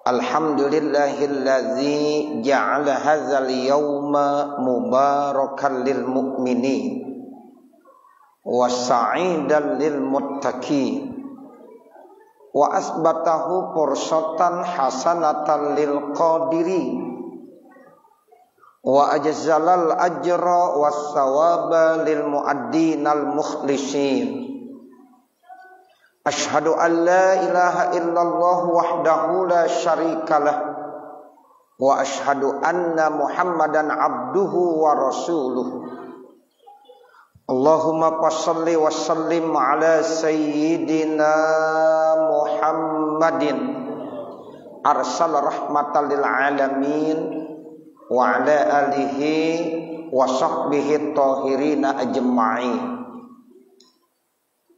Alhamdulillahilladzi ja'ala hadzal yawma mubarakan lil mu'minin wa sa'idan lil muttaqin wa asbatahu fursatan hasanatan lil qadirin wa ajzalal ajra was sawaba lil muaddinal mukhlisin. Asyhadu an la ilaha illallah wahdahu la syarikalah wa asyhadu anna Muhammadan abduhu wa rasuluh. Allahumma shalli wa sallim ala sayyidina Muhammadin arsala rahmatan lil alamin wa ala alihi wa sahbihi tahirina ajma'in.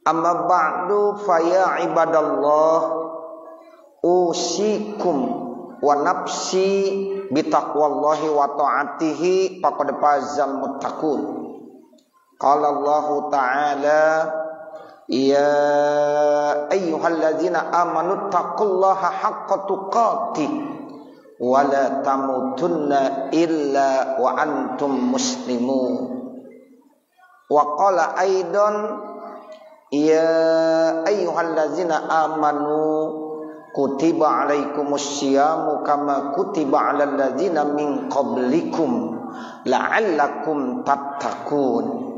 Amma ba'du fa ya ibadallah usikum wa nafsi bitaqwallahi wa ta'atihi faqad fazal muttaqun. Qala Allah ta'ala ya ayyuhalladzina amanu taqullaha haqqa tuqatih wa la tamutunna illa wa antum muslimun. Wa qala aidan ya ayyuhalladzina amanu kutiba alaikumus syiyamu kama kutiba alal ladzina min qablikum la'allakum tattaqun.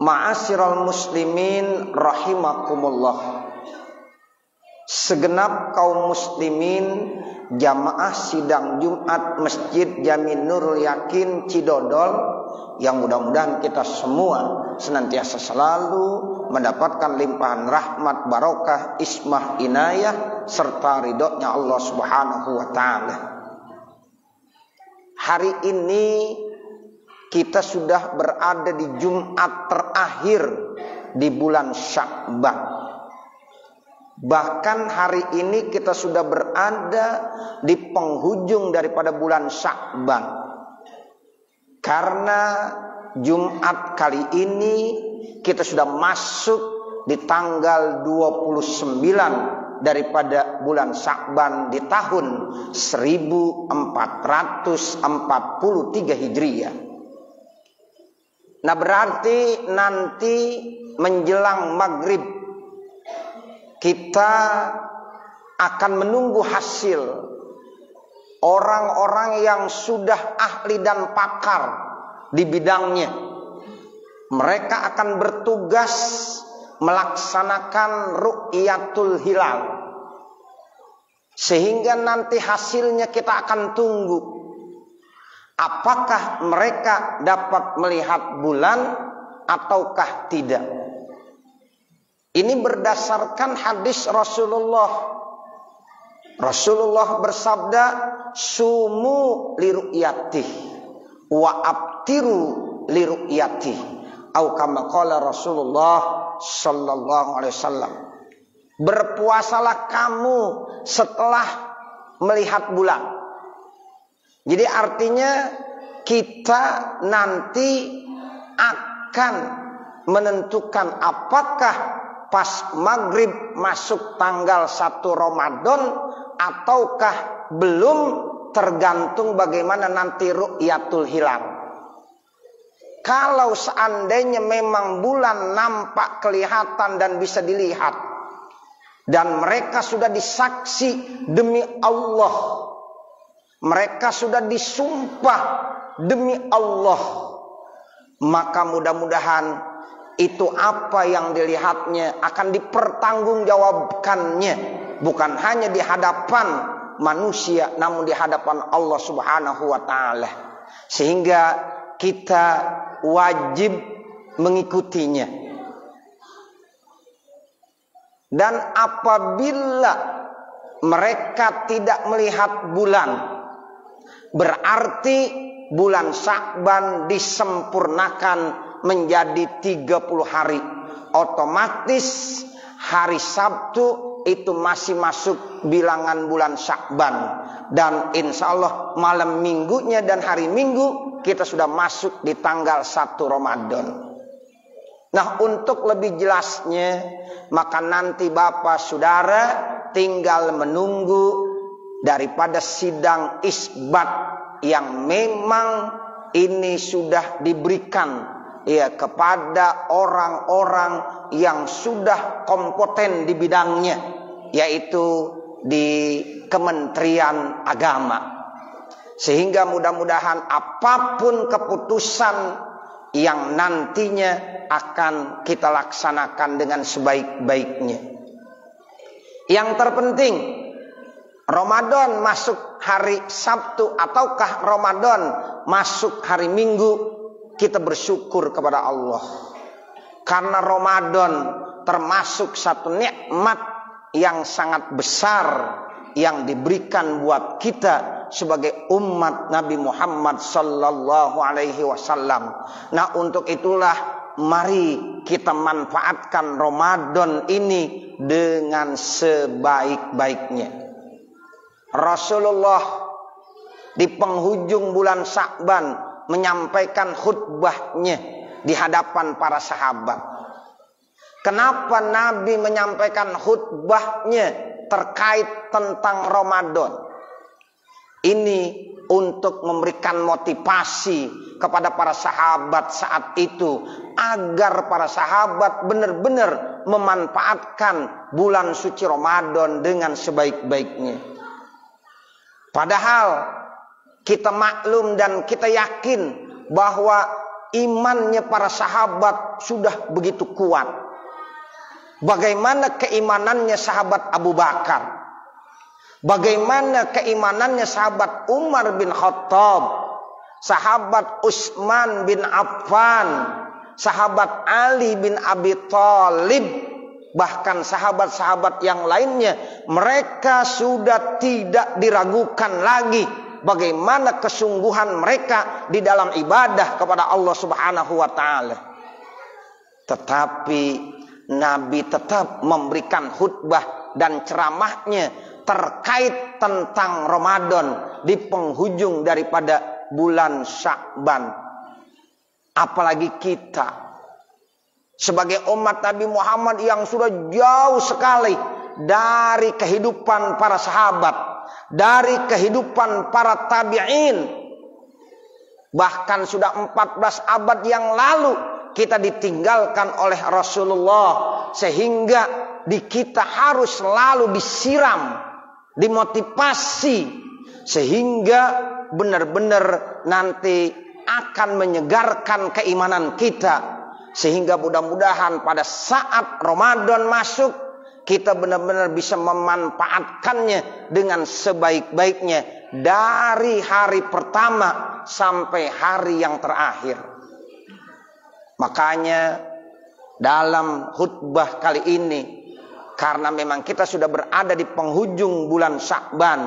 Ma'asyiral muslimin rahimakumullah. Segenap kaum muslimin jamaah sidang Jumat Masjid Jami Nurul Yakin Cidodol, yang mudah-mudahan kita semua senantiasa selalu mendapatkan limpahan rahmat, barokah, ismah, inayah serta ridhonya Allah Subhanahu wa taala. Hari ini kita sudah berada di Jumat terakhir di bulan Sya'ban. Bahkan hari ini kita sudah berada di penghujung daripada bulan Sya'ban. Karena Jumat kali ini kita sudah masuk di tanggal 29 daripada bulan Sya'ban di tahun 1443 Hijriah. Nah, berarti nanti menjelang maghrib kita akan menunggu hasil orang-orang yang sudah ahli dan pakar di bidangnya. Mereka akan bertugas melaksanakan ru'yatul hilal, sehingga nanti hasilnya kita akan tunggu. Apakah mereka dapat melihat bulan ataukah tidak? Ini berdasarkan hadis Rasulullah. Rasulullah bersabda, sumu liru'yatih wa abtiru liru'yatih, atau kama qala Rasulullah sallallahu alaihi wasallam. Berpuasalah kamu setelah melihat bulan. Jadi artinya kita nanti akan menentukan apakah pas maghrib masuk tanggal 1 Ramadan ataukah belum, tergantung bagaimana nanti ru'yatul hilal. Kalau seandainya memang bulan nampak kelihatan dan bisa dilihat, dan mereka sudah disaksi demi Allah, mereka sudah disumpah demi Allah, maka mudah-mudahan itu apa yang dilihatnya akan dipertanggungjawabkannya, bukan hanya di hadapan manusia namun di hadapan Allah Subhanahu wa taala, sehingga kita wajib mengikutinya. Dan apabila mereka tidak melihat bulan, berarti bulan Sya'ban disempurnakan menjadi 30 hari. Otomatis hari Sabtu itu masih masuk bilangan bulan Sya'ban. Dan insya Allah malam minggunya dan hari Minggu kita sudah masuk di tanggal 1 Ramadan. Nah, untuk lebih jelasnya, maka nanti Bapak Saudara tinggal menunggu daripada sidang isbat yang memang ini sudah diberikan ya kepada orang-orang yang sudah kompeten di bidangnya, yaitu di Kementerian Agama. Sehingga mudah-mudahan apapun keputusan yang nantinya akan kita laksanakan dengan sebaik-baiknya. Yang terpenting, Ramadan masuk hari Sabtu ataukah Ramadan masuk hari Minggu, kita bersyukur kepada Allah. Karena Ramadan termasuk satu nikmat yang sangat besar yang diberikan buat kita sebagai umat Nabi Muhammad sallallahu alaihi wasallam. Nah, untuk itulah mari kita manfaatkan Ramadan ini dengan sebaik-baiknya. Rasulullah di penghujung bulan Sya'ban menyampaikan khutbahnya di hadapan para sahabat. Kenapa Nabi menyampaikan khutbahnya terkait tentang Ramadan? Ini untuk memberikan motivasi kepada para sahabat saat itu, agar para sahabat benar-benar memanfaatkan bulan suci Ramadan dengan sebaik-baiknya. Padahal kita maklum dan kita yakin bahwa imannya para sahabat sudah begitu kuat. Bagaimana keimanannya sahabat Abu Bakar? Bagaimana keimanannya sahabat Umar bin Khattab? Sahabat Utsman bin Affan? Sahabat Ali bin Abi Thalib? Bahkan sahabat-sahabat yang lainnya, mereka sudah tidak diragukan lagi bagaimana kesungguhan mereka di dalam ibadah kepada Allah Subhanahu wa taala. Tetapi Nabi tetap memberikan khutbah dan ceramahnya terkait tentang Ramadan di penghujung daripada bulan Sya'ban. Apalagi kita sebagai umat Nabi Muhammad yang sudah jauh sekali dari kehidupan para sahabat, dari kehidupan para tabi'in. Bahkan sudah 14 abad yang lalu kita ditinggalkan oleh Rasulullah, sehingga di kita harus selalu disiram, dimotivasi, sehingga benar-benar nanti akan menyegarkan keimanan kita. Sehingga mudah-mudahan pada saat Ramadan masuk, kita benar-benar bisa memanfaatkannya dengan sebaik-baiknya dari hari pertama sampai hari yang terakhir. Makanya dalam khutbah kali ini, karena memang kita sudah berada di penghujung bulan Sya'ban,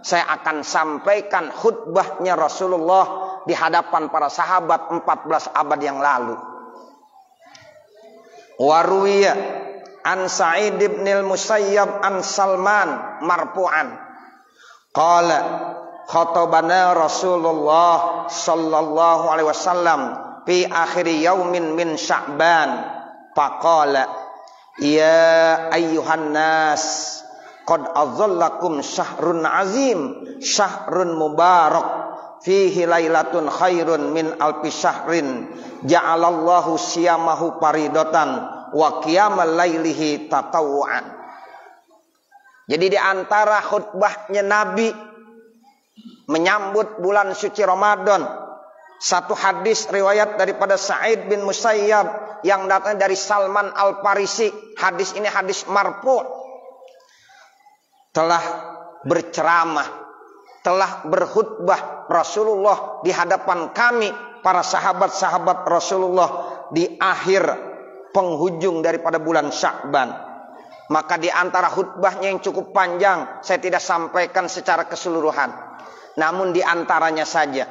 saya akan sampaikan khutbahnya Rasulullah di hadapan para sahabat 14 abad yang lalu. Waruwiya an Sa'id ibn al-Musayyab an Salman marfu'an qala khatabana Rasulullah sallallahu alaihi wasallam fi akhir yaumin min Sya'ban faqala ya ayyuhan nas qad adzallakum syahrun azim syahrun mubarak fihi lailatun khairun min alfi syahrin ja'alallahu siyamahu paridatan wa qiyamal lailihi tatawu'an. Jadi di antara khutbahnya Nabi menyambut bulan suci Ramadan, satu hadis riwayat daripada Sa'id bin Musayyab yang datang dari Salman Al-Farisi. Hadis ini hadis marfu', telah berceramah, telah berkhutbah Rasulullah di hadapan kami para sahabat-sahabat Rasulullah di akhir penghujung daripada bulan Sya'ban. Maka di antara khutbahnya yang cukup panjang, saya tidak sampaikan secara keseluruhan, namun di antaranya saja.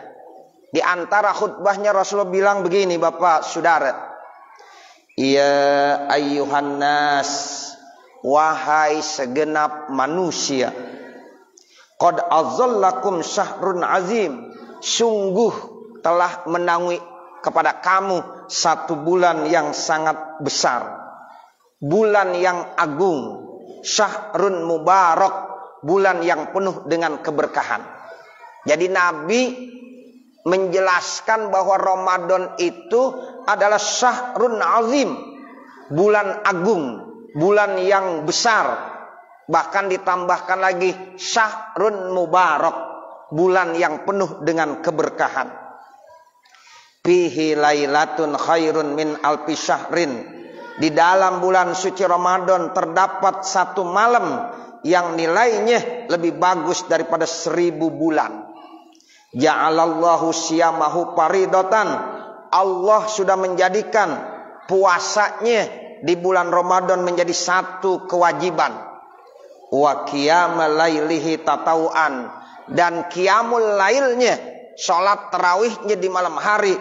Di antara khutbahnya Rasulullah bilang begini, Bapak Saudara, ya ayyuhan nas, wahai segenap manusia, qad azallakum syahrun azim, sungguh telah menaungi kepada kamu satu bulan yang sangat besar, bulan yang agung, syahrun mubarak, bulan yang penuh dengan keberkahan. Jadi Nabi menjelaskan bahwa Ramadan itu adalah syahrun azim, bulan agung, bulan yang besar. Bahkan ditambahkan lagi syahrun mubarak, bulan yang penuh dengan keberkahan. Fihi lailatun khairun min alfi syahrin. Di dalam bulan suci Ramadan terdapat satu malam yang nilainya lebih bagus daripada 1000 bulan. Ja'alallahu siyamahu faridatan. Allah sudah menjadikan puasanya di bulan Ramadan menjadi satu kewajiban. Wa qiyamal lailihi tatawuan, dan qiyamul lailnya, salat tarawihnya di malam hari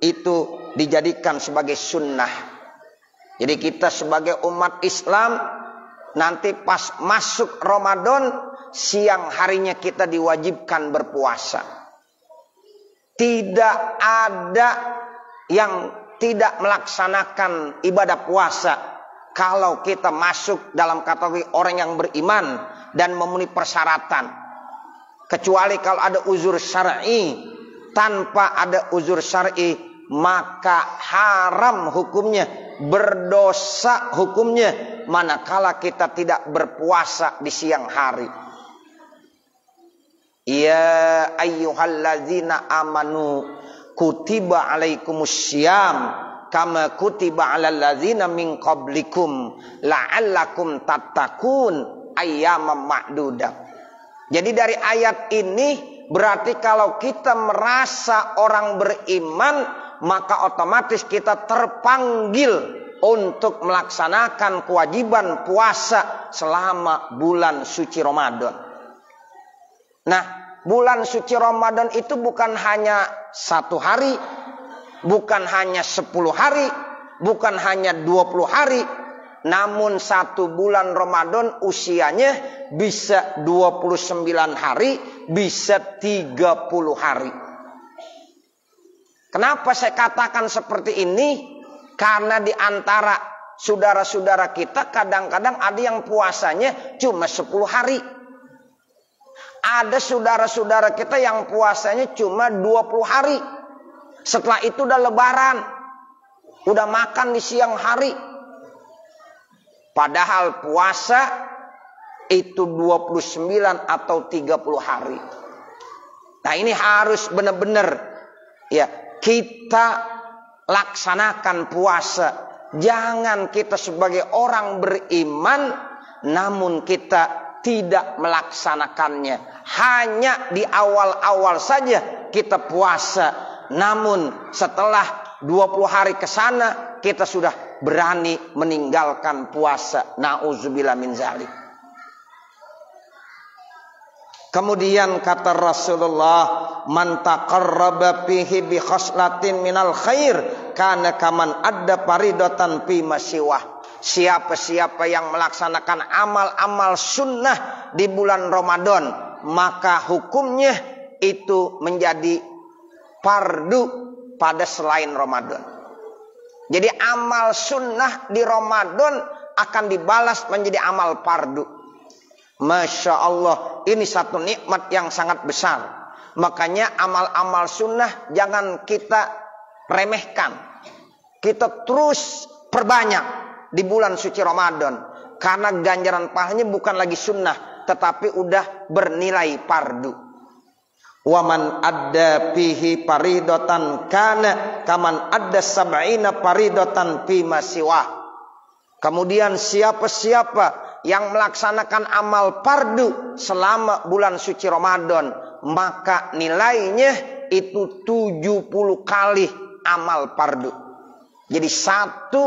itu dijadikan sebagai sunnah. Jadi kita sebagai umat Islam nanti pas masuk Ramadan, siang harinya kita diwajibkan berpuasa. Tidak ada yang tidak melaksanakan ibadah puasa kalau kita masuk dalam kategori orang yang beriman dan memenuhi persyaratan. Kecuali kalau ada uzur syar'i. Tanpa ada uzur syar'i, maka haram hukumnya, berdosa hukumnya manakala kita tidak berpuasa di siang hari. Ya ayyuhallazina amanu kutiba alaikumussyam kama kutiba alal ladzina min qablikum la'allakum tattaqun ayyaman ma'dudah. Jadi dari ayat ini berarti kalau kita merasa orang beriman, maka otomatis kita terpanggil untuk melaksanakan kewajiban puasa selama bulan suci Ramadan. Nah, bulan suci Ramadan itu bukan hanya 1 hari, bukan hanya 10 hari, bukan hanya 20 hari, namun 1 bulan Ramadan usianya bisa 29 hari, bisa 30 hari. Kenapa saya katakan seperti ini? Karena di antara saudara-saudara kita kadang-kadang ada yang puasanya cuma 10 hari. Ada saudara-saudara kita yang puasanya cuma 20 hari. Setelah itu udah lebaran, udah makan di siang hari. Padahal puasa itu 29 atau 30 hari. Nah ini harus benar-benar ya kita laksanakan puasa. Jangan kita sebagai orang beriman namun kita tidak melaksanakannya. Hanya di awal-awal saja kita puasa. Namun setelah 20 hari ke sana kita sudah berani meninggalkan puasa. Nauzubillah min zalik. Kemudian kata Rasulullah, man taqarraba fihi bi khaslatin minal khair kana kaman adda faridatan fi masiwah. Siapa-siapa yang melaksanakan amal-amal sunnah di bulan Ramadan, maka hukumnya itu menjadi fardu pada selain Ramadan. Jadi amal sunnah di Ramadan akan dibalas menjadi amal fardu. Masya Allah, ini satu nikmat yang sangat besar. Makanya amal-amal sunnah jangan kita remehkan. Kita terus perbanyak di bulan suci Ramadan. Karena ganjaran pahalanya bukan lagi sunnah, tetapi udah bernilai fardu. Waman adda fihi faridatan kana kaman adda sab'ina faridatan fi masiwah. Kemudian siapa-siapa yang melaksanakan amal fardu selama bulan suci Ramadan, maka nilainya itu 70 kali amal fardu. Jadi satu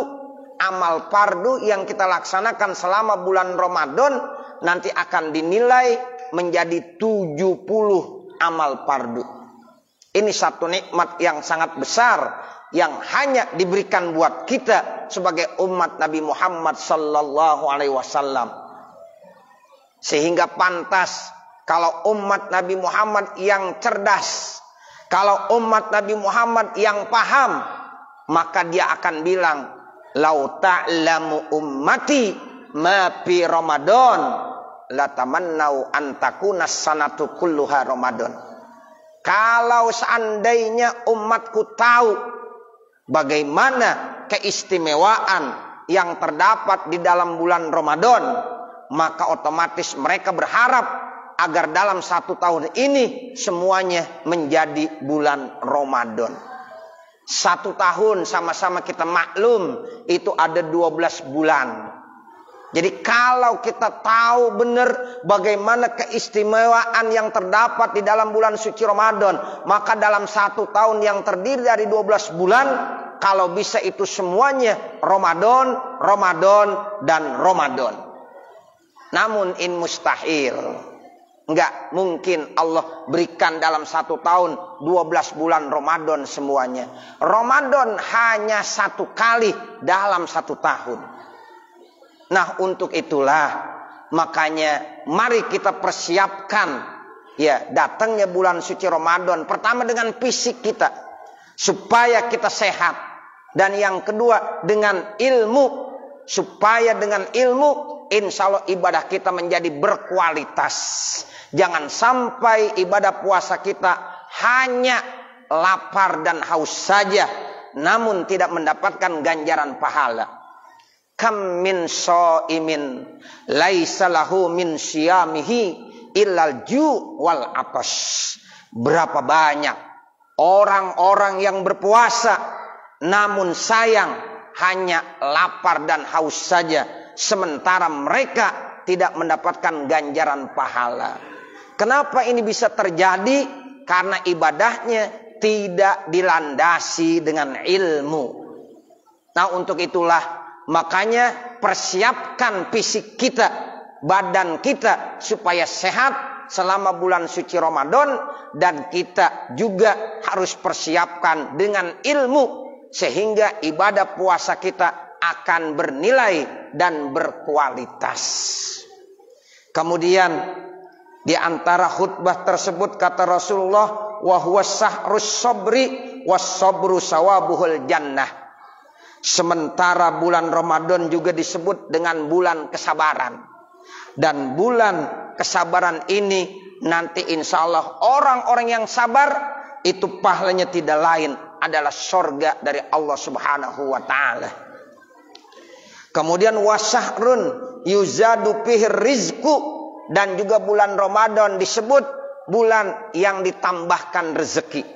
amal fardu yang kita laksanakan selama bulan Ramadan nanti akan dinilai menjadi 70 amal fardu. Ini satu nikmat yang sangat besar yang hanya diberikan buat kita sebagai umat Nabi Muhammad sallallahu alaihi wasallam. Sehingga pantas kalau umat Nabi Muhammad yang cerdas, kalau umat Nabi Muhammad yang paham, maka dia akan bilang, lau ta'lamu ummati ma fi Ramadan latamannau an takuna sanatu kulluha Ramadan. Kalau seandainya umatku tahu bagaimana keistimewaan yang terdapat di dalam bulan Ramadan, maka otomatis mereka berharap agar dalam 1 tahun ini semuanya menjadi bulan Ramadan. 1 tahun sama-sama kita maklum itu ada 12 bulan. Jadi kalau kita tahu benar bagaimana keistimewaan yang terdapat di dalam bulan suci Ramadan, maka dalam 1 tahun yang terdiri dari 12 bulan, kalau bisa itu semuanya Ramadan, Ramadan, dan Ramadan. Namun in mustahil. Enggak mungkin Allah berikan dalam 1 tahun 12 bulan Ramadan semuanya. Ramadan hanya 1 kali dalam 1 tahun. Nah, untuk itulah makanya mari kita persiapkan ya datangnya bulan suci Ramadan. Pertama dengan fisik kita supaya kita sehat. Dan yang kedua dengan ilmu, supaya dengan ilmu insya Allah ibadah kita menjadi berkualitas. Jangan sampai ibadah puasa kita hanya lapar dan haus saja, namun tidak mendapatkan ganjaran pahala. Kam min shaimin laisa lahu min siyamihi illal ju' wal atas. Berapa banyak orang-orang yang berpuasa namun sayang hanya lapar dan haus saja, sementara mereka tidak mendapatkan ganjaran pahala. Kenapa ini bisa terjadi? Karena ibadahnya tidak dilandasi dengan ilmu. Nah, untuk itulah makanya persiapkan fisik kita, badan kita supaya sehat selama bulan suci Ramadan, dan kita juga harus persiapkan dengan ilmu sehingga ibadah puasa kita akan bernilai dan berkualitas. Kemudian di antara khutbah tersebut kata Rasulullah, wa huwa sahrus sabri was sabru sawabuhul jannah. Sementara bulan Ramadan juga disebut dengan bulan kesabaran. Dan bulan kesabaran ini nanti insya Allah orang-orang yang sabar itu pahalanya tidak lain adalah surga dari Allah Subhanahu wa taala. Kemudian wasahrun yuzadu fihi rizqu, dan juga bulan Ramadan disebut bulan yang ditambahkan rezeki.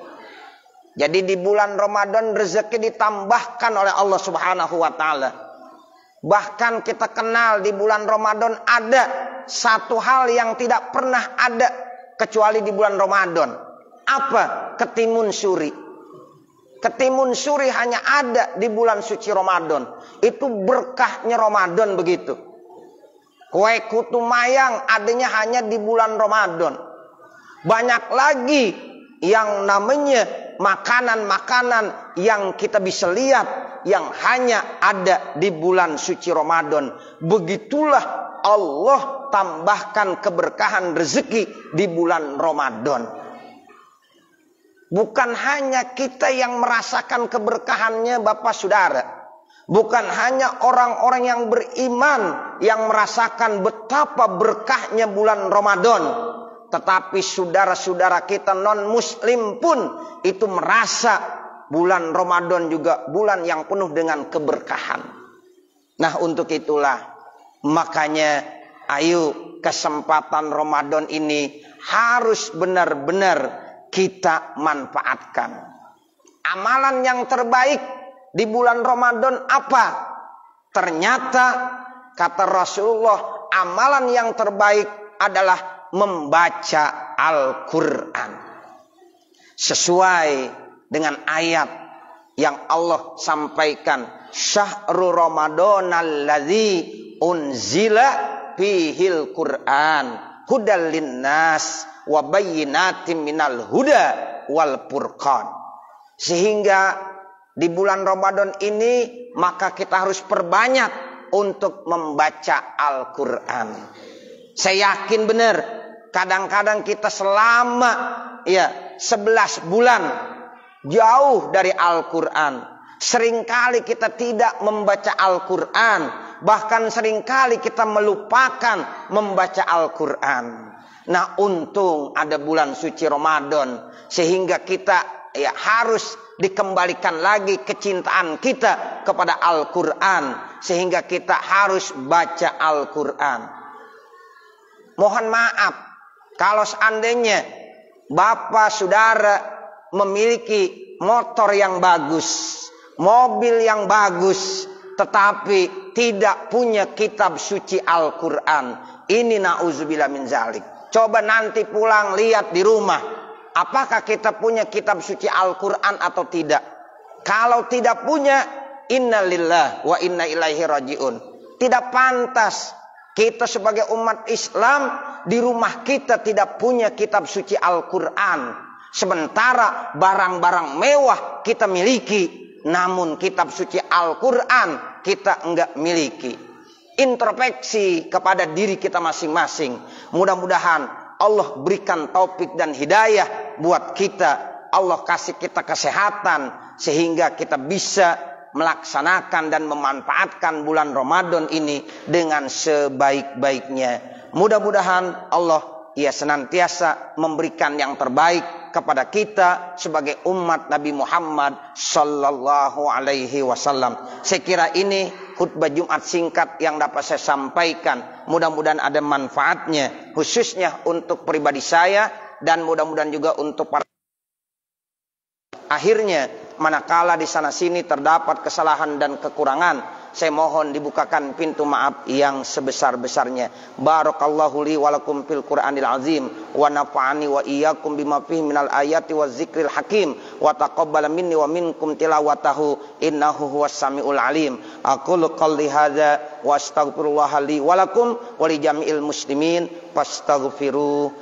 Jadi di bulan Ramadan rezeki ditambahkan oleh Allah Subhanahu wa taala. Bahkan kita kenal di bulan Ramadan ada satu hal yang tidak pernah ada kecuali di bulan Ramadan. Apa? Ketimun suri. Ketimun suri hanya ada di bulan suci Ramadan. Itu berkahnya Ramadan begitu. Kue kutu mayang adanya hanya di bulan Ramadan. Banyak lagi yang namanya makanan-makanan yang kita bisa lihat yang hanya ada di bulan suci Ramadan. Begitulah Allah tambahkan keberkahan rezeki di bulan Ramadan. Bukan hanya kita yang merasakan keberkahannya Bapak Saudara. Bukan hanya orang-orang yang beriman yang merasakan betapa berkahnya bulan Ramadan. Tetapi saudara-saudara kita non-muslim pun itu merasa bulan Ramadan juga bulan yang penuh dengan keberkahan. Nah, untuk itulah makanya ayo kesempatan Ramadan ini harus benar-benar kita manfaatkan. Amalan yang terbaik di bulan Ramadan apa? Ternyata kata Rasulullah, amalan yang terbaik adalah membaca Al-Quran. Sesuai dengan ayat yang Allah sampaikan, Syahrul Ramadan alladzi unzila fihil Quran hudal linnas wa bayyinatin minal huda wal furqan. Sehingga di bulan Ramadan ini maka kita harus perbanyak untuk membaca Al-Quran. Saya yakin benar kadang-kadang kita selama 11 bulan jauh dari Al-Quran. Seringkali kita tidak membaca Al-Quran. Bahkan seringkali kita melupakan membaca Al-Quran. Nah, untung ada bulan suci Ramadan. Sehingga kita harus dikembalikan lagi kecintaan kita kepada Al-Quran. Sehingga kita harus baca Al-Quran. Mohon maaf, kalau seandainya bapak saudara memiliki motor yang bagus, mobil yang bagus, tetapi tidak punya kitab suci Al-Quran. Ini na'udzubillah min zalik. Coba nanti pulang lihat di rumah. Apakah kita punya kitab suci Al-Quran atau tidak? Kalau tidak punya, inna lillah wa inna ilaihi raji'un. Tidak pantas kita sebagai umat Islam di rumah kita tidak punya kitab suci Al-Quran. Sementara barang-barang mewah kita miliki. Namun kitab suci Al-Quran kita enggak miliki. Introspeksi kepada diri kita masing-masing. Mudah-mudahan Allah berikan taufik dan hidayah buat kita. Allah kasih kita kesehatan sehingga kita bisa melaksanakan dan memanfaatkan bulan Ramadan ini dengan sebaik-baiknya. Mudah-mudahan Allah senantiasa memberikan yang terbaik kepada kita sebagai umat Nabi Muhammad sallallahu alaihi wasallam. Saya kira ini khutbah Jumat singkat yang dapat saya sampaikan. Mudah-mudahan ada manfaatnya khususnya untuk pribadi saya dan mudah-mudahan juga untuk para. Akhirnya manakala di sana sini terdapat kesalahan dan kekurangan, saya mohon dibukakan pintu maaf yang sebesar-besarnya. Barakallahu li wa lakum fil Qur'anil azim wa nafa'ani wa iyyakum bima fihi minal ayati waz zikril hakim wa taqabbala minni wa minkum tilawatahu innahu huwas samiul alim. Aqulu qouli hadza wa astaghfirullah li wa lakum wa li jami'il muslimin fastaghfiruh.